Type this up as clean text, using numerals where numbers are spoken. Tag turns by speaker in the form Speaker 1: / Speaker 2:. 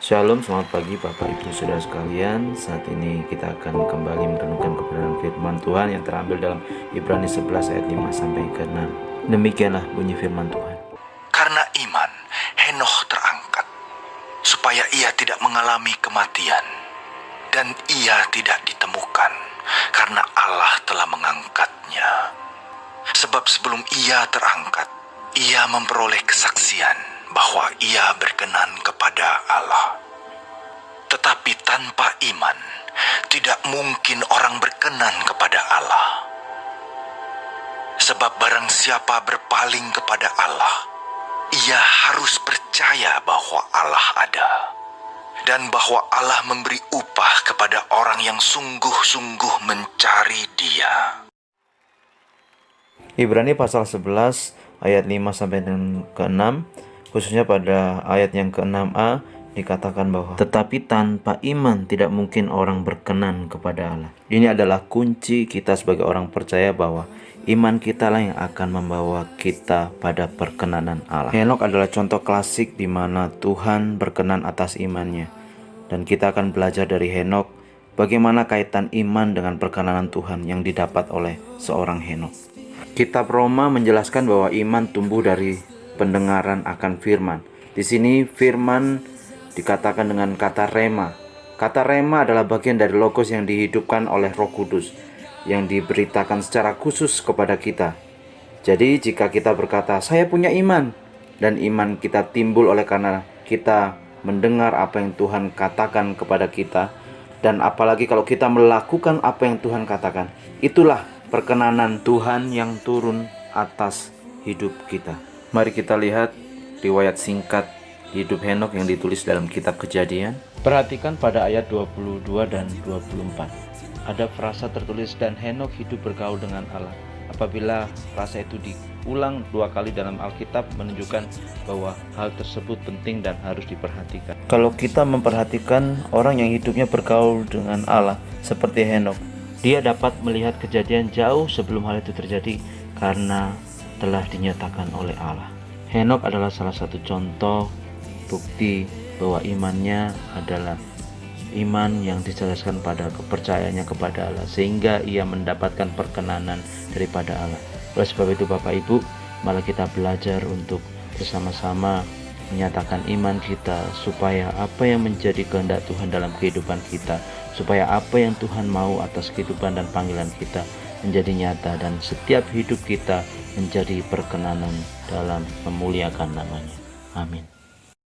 Speaker 1: Shalom, selamat pagi Bapak Ibu Saudara sekalian. Saat ini kita akan kembali merenungkan kebenaran firman Tuhan yang terambil dalam Ibrani 11 ayat 5 sampai ke 6. Demikianlah bunyi firman Tuhan.
Speaker 2: Karena iman, Henokh terangkat, supaya ia tidak mengalami kematian, dan ia tidak ditemukan, karena Allah telah mengangkatnya. Sebab sebelum ia terangkat, ia memperoleh kesaksian bahwa ia berkenan kepada Allah. Tetapi tanpa iman, tidak mungkin orang berkenan kepada Allah. Sebab barang siapa berpaling kepada Allah, ia harus percaya bahwa Allah ada, dan bahwa Allah memberi upah kepada orang yang sungguh-sungguh mencari Dia.
Speaker 1: Ibrani pasal 11 ayat 5 sampai ke 6, khususnya pada ayat yang ke-6a dikatakan bahwa tetapi tanpa iman tidak mungkin orang berkenan kepada Allah. Ini adalah kunci kita sebagai orang percaya bahwa iman kita lah yang akan membawa kita pada perkenanan Allah. Henokh adalah contoh klasik di mana Tuhan berkenan atas imannya. Dan kita akan belajar dari Henokh bagaimana kaitan iman dengan perkenanan Tuhan yang didapat oleh seorang Henokh. Kitab Roma menjelaskan bahwa iman tumbuh dari pendengaran akan firman. Di sini firman dikatakan dengan kata rema. Kata rema adalah bagian dari logos yang dihidupkan oleh Roh Kudus yang diberitakan secara khusus kepada kita. Jadi jika kita berkata saya punya iman, dan iman kita timbul oleh karena kita mendengar apa yang Tuhan katakan kepada kita, dan apalagi kalau kita melakukan apa yang Tuhan katakan, itulah perkenanan Tuhan yang turun atas hidup kita. Mari kita lihat riwayat singkat hidup Henokh yang ditulis dalam kitab Kejadian. Perhatikan pada ayat 22 dan 24. Ada frasa tertulis, dan Henokh hidup bergaul dengan Allah. Apabila frasa itu diulang 2 kali dalam Alkitab, menunjukkan bahwa hal tersebut penting dan harus diperhatikan. Kalau kita memperhatikan orang yang hidupnya bergaul dengan Allah seperti Henokh, dia dapat melihat kejadian jauh sebelum hal itu terjadi karena telah dinyatakan oleh Allah. Henokh adalah salah satu contoh bukti bahwa imannya adalah iman yang dijelaskan pada kepercayaannya kepada Allah, sehingga ia mendapatkan perkenanan daripada Allah. Oleh sebab itu Bapak Ibu, malah kita belajar untuk bersama-sama menyatakan iman kita, supaya apa yang menjadi kehendak Tuhan dalam kehidupan kita, supaya apa yang Tuhan mau atas kehidupan dan panggilan kita menjadi nyata, dan setiap hidup kita menjadi perkenanan dalam memuliakan namanya. Amin.